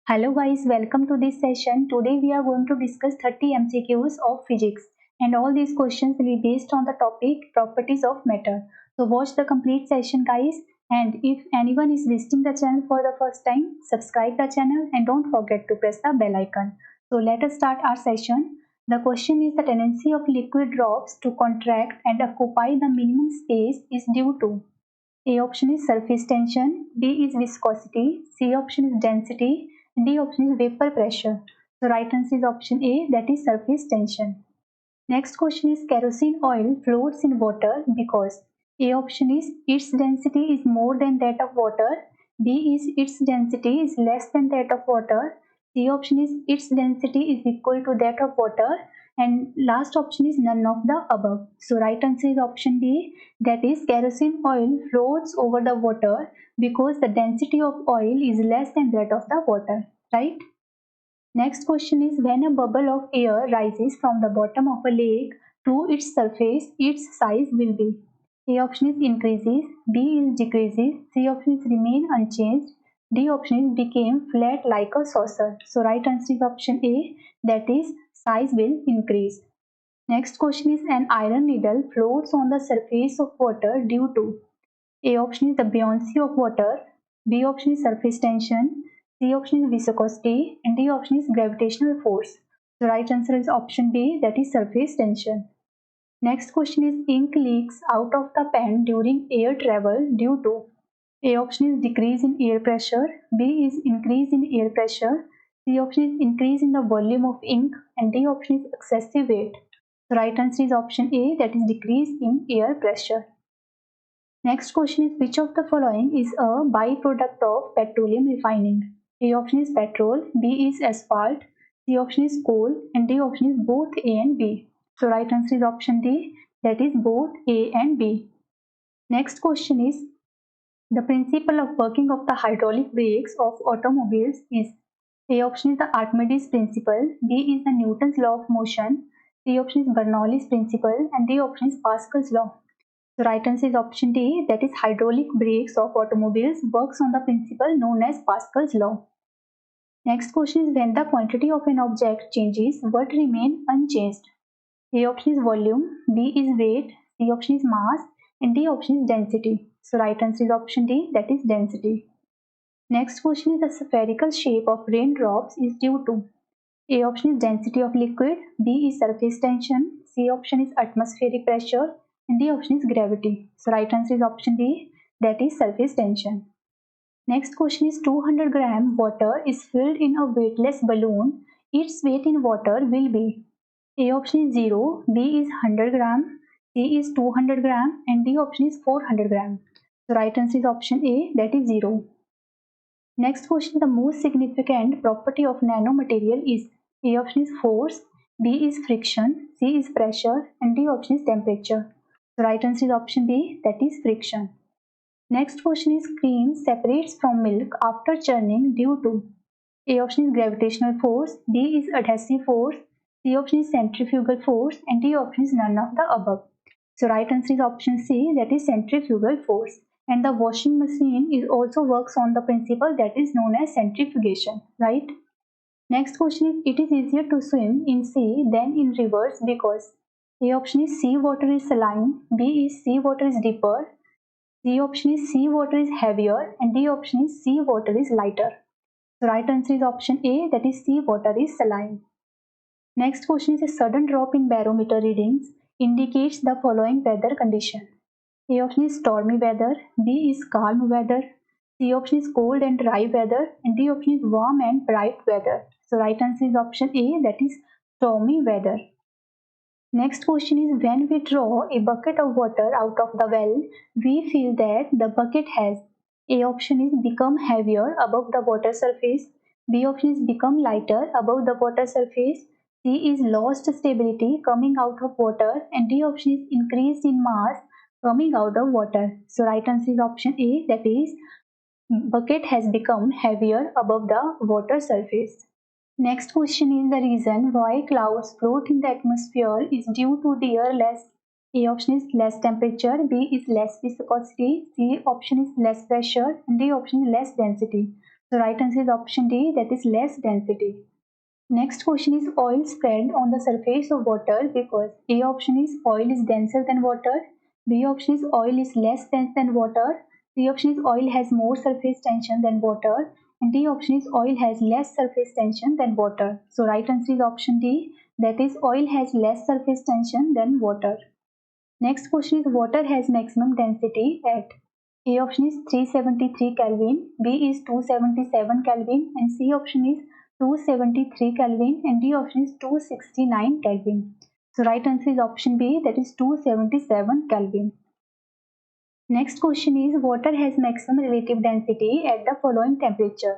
Hello guys, welcome to this session. Today we are going to discuss 30 MCQs of physics and all these questions will be based on the topic properties of matter. So watch the complete session guys, and if anyone is visiting the channel for the first time, subscribe the channel and don't forget to press the bell icon. So let us start our session. The question is the tendency of liquid drops to contract and occupy the minimum space is due to A option is surface tension, B is viscosity, C option is density, D option is vapor pressure. So right answer is option A, that is surface tension. Next question is kerosene oil floats in water because A option is its density is more than that of water, B is its density is less than that of water, C option is its density is equal to that of water, and last option is none of the above. So right answer is option B, that is kerosene oil floats over the water because the density of oil is less than that of the water, right? Next question is when a bubble of air rises from the bottom of a lake to its surface, its size will be A option is increases, B is decreases, C option is remain unchanged, D option is became flat like a saucer. So right answer is option A, that is size will increase. Next question is an iron needle floats on the surface of water due to A option is the buoyancy of water, B option is surface tension, C option is viscosity, and D option is gravitational force. The right answer is option B, that is surface tension. Next question is ink leaks out of the pen during air travel due to A option is decrease in air pressure, B is increase in air pressure, C option is increase in the volume of ink, and D option is excessive weight. The right answer is option A, that is decrease in air pressure. Next question is which of the following is a byproduct of petroleum refining? A option is petrol, B is asphalt, C option is coal, and D option is both A and B. So right answer is option D, that is both A and B. Next question is the principle of working of the hydraulic brakes of automobiles is A option is the Archimedes principle, B is the Newton's law of motion, C option is Bernoulli's principle, and D option is Pascal's law. The right answer is option D, that is hydraulic brakes of automobiles works on the principle known as Pascal's law. Next question is when the quantity of an object changes, what remain unchanged? A option is volume, B is weight, C option is mass, and D option is density. So right answer is option D, that is density. Next question is the spherical shape of raindrops is due to A option is density of liquid, B is surface tension, C option is atmospheric pressure, and D option is gravity. So right answer is option D, that is surface tension. Next question is 200 gram water is filled in a weightless balloon. Its weight in water will be A option is 0, B is 100 gram, C is 200 gram, and D option is 400 gram. So right answer is option A, that is 0. Next question, the most significant property of nanomaterial is A option is force, B is friction, C is pressure, and D option is temperature. The right answer is option B, that is friction. Next question is cream separates from milk after churning due to A option is gravitational force, B is adhesive force, C option is centrifugal force, and D option is none of the above. So right answer is option C, that is centrifugal force. And the washing machine is also works on the principle that is known as centrifugation, right? Next question is it is easier to swim in sea than in rivers because A option is sea water is saline, B is sea water is deeper, C option is sea water is heavier, and D option is sea water is lighter. The right answer is option A, that is sea water is saline. Next question is a sudden drop in barometer readings indicates the following weather condition. A option is stormy weather, B is calm weather, C option is cold and dry weather, and D option is warm and bright weather. So right answer is option A, that is stormy weather. Next question is when we draw a bucket of water out of the well, we feel that the bucket has A option is become heavier above the water surface, B option is become lighter above the water surface, C is lost stability coming out of water, and D option is increased in mass coming out of water. So right answer is option A, that is bucket has become heavier above the water surface. Next question is the reason why clouds float in the atmosphere is due to their less A option is less temperature, B is less viscosity, C option is less pressure, and D option is less density. So right answer is option D, that is less density. Next question is oil spread on the surface of water because A option is oil is denser than water, B option is oil is less dense than water, C option is oil has more surface tension than water, and D option is oil has less surface tension than water. So right answer is option D, that is oil has less surface tension than water. Next question is water has maximum density at A option is 373 Kelvin, B is 277 Kelvin, and C option is 273 Kelvin, and D option is 269 Kelvin. So right answer is option B, that is 277 Kelvin. Next question is water has maximum relative density at the following temperature.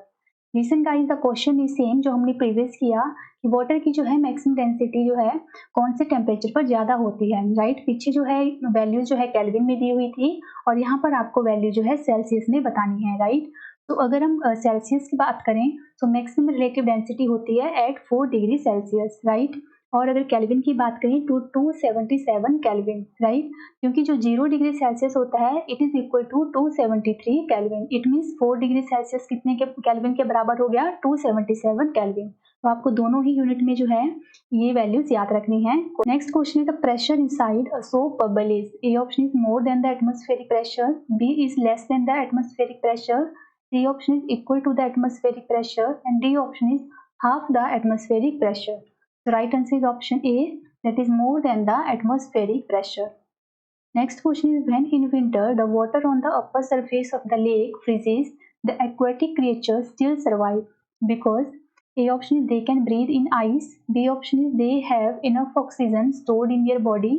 Listen guys, the question is same जो हमने previous किया कि water की जो है maximum density जो है कौन से टेम्परेचर पर ज्यादा होती है, राइट। पीछे जो है वैल्यू जो है केल्विन में दी हुई थी और यहाँ पर आपको वैल्यू जो है सेल्सियस में बतानी है, राइट। तो अगर हम सेल्सियस की बात करें तो मैक्सिमम रिलेटिव डेंसिटी होती है एट 4 डिग्री सेल्सियस, राइट। और अगर केल्विन की बात करें तो 277 केल्विन, राइट। क्योंकि जो 0 डिग्री सेल्सियस होता है it is equal to 273 kelvin. It means 4 degree Celsius कितने के केल्विन के बराबर हो गया, 277 केल्विन। तो आपको दोनों ही यूनिट में जो है ये वैल्यूज याद रखनी है। Next question is the pressure inside a soap bubble is A option is more than the atmospheric pressure, B is less than the atmospheric pressure, C option is equal to the atmospheric pressure, and D option is half the atmospheric pressure. The right answer is option A, that is more than the atmospheric pressure. Next question is when in winter the water on the upper surface of the lake freezes, the aquatic creatures still survive because A option is they can breathe in ice, B option is they have enough oxygen stored in their body,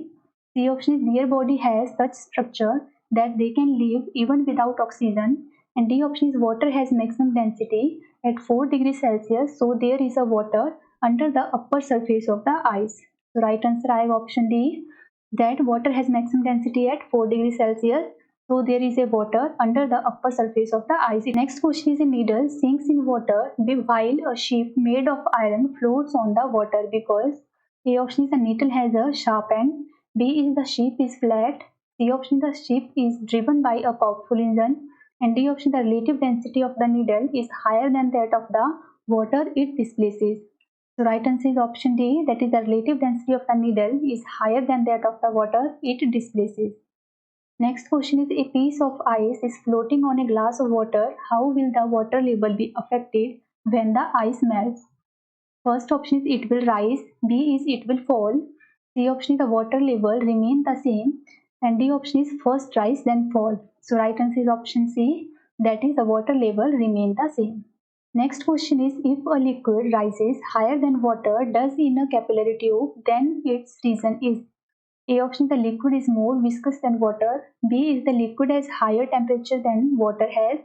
C option is their body has such structure that they can live even without oxygen, and D option is water has maximum density at 4 degrees Celsius, so there is a water under the upper surface of the ice. So right answer I have option D, that water has maximum density at 4 degrees Celsius, so there is a water under the upper surface of the ice. Next question is a needle sinks in water while a ship made of iron floats on the water because A option is the needle has a sharp end, B is the ship is flat, C option is the ship is driven by a powerful engine, and D option the relative density of the needle is higher than that of the water it displaces. So right answer is option D, that is the relative density of the needle is higher than that of the water it displaces. Next question is a piece of ice is floating on a glass of water. How will the water level be affected when the ice melts? First option is it will rise, B is it will fall, C option is the water level remain the same, and D option is first rise then fall. So right answer is option C, that is the water level remain the same. Next question is if a liquid rises higher than water does in a capillary tube, then its reason is A option the liquid is more viscous than water, B is the liquid has higher temperature than water has,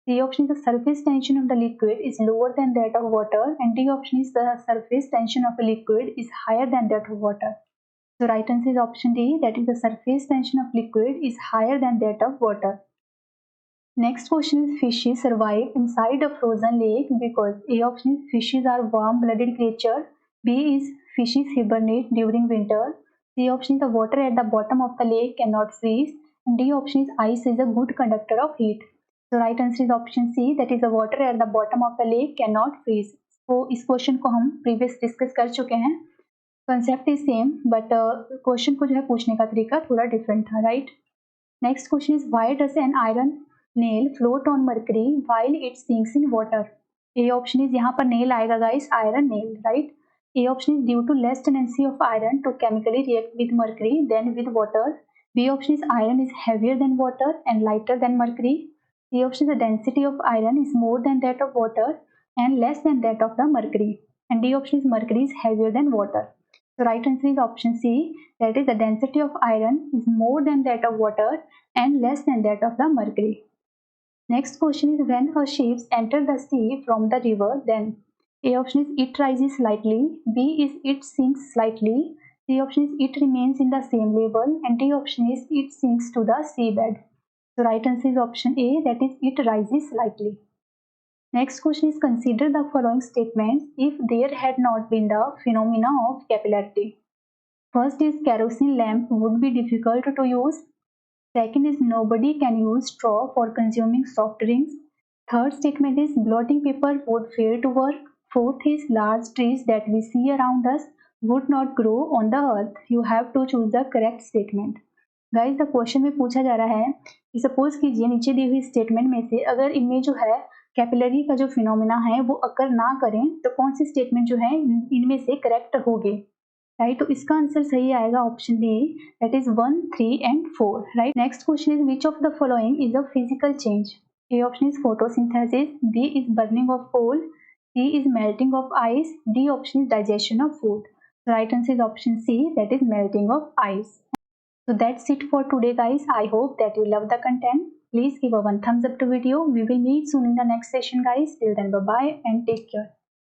C option is the surface tension of the liquid is lower than that of water, and D option is the surface tension of a liquid is higher than that of water. So right answer is option D, that is the surface tension of liquid is higher than that of water. Next question is fishes survive inside a frozen lake because A option is fishes are warm-blooded creature, B is fishes hibernate during winter, C option is the water at the bottom of the lake cannot freeze, and D option is ice is a good conductor of heat. So right answer is option C, that is the water at the bottom of the lake cannot freeze. तो इस question को हम previous discuss कर चुके हैं, concept is same but question को जो है पूछने का तरीका थोड़ा डिफरेंट था, right. Next question is why does an iron nail float on mercury while it sinks in water? A option is यहाँ पर नेल आएगा guys, iron nail, right. A option is due to less tendency of iron to chemically react with mercury than with water, B option is iron is heavier than water and lighter than mercury, C option the density of iron is more than that of water and less than that of the mercury, and D option is mercury is heavier than water. So right answer is option C, that is the density of iron is more than that of water and less than that of the mercury. Next question is when a ship enters the sea from the river, then A option is it rises slightly, B is it sinks slightly, C option is it remains in the same level, and D option is it sinks to the seabed. So right answer is option A, that is it rises slightly. Next question is consider the following statements if there had not been the phenomena of capillarity. First is kerosene lamp would be difficult to use. Second is nobody can use straw for consuming soft drinks. Third statement is blotting paper would fail to work. Fourth is large trees that we see around us would not grow on the earth. You have to choose the correct statement. Guys the question में पूछा जा रहा है कि suppose कीजिए नीचे दी हुई statement में से अगर इनमें जो है कैपिलरी का जो फिनोमिना है वो अकर ना करें तो कौन सी स्टेटमेंट जो है इनमें से करेक्ट होगी, राइट। तो इसका आंसर सही आएगा option B, that is 1, 3 and 4, right. Next question is which of the following is a physical change. A option is photosynthesis, B is burning of coal, C is melting of ice, D option is digestion of food. Right answer is option C, that is melting of ice. So that's it for today guys. I hope that you love the content. Please give a one thumbs up to video. We will meet soon in the next session guys. Till then bye bye and take care.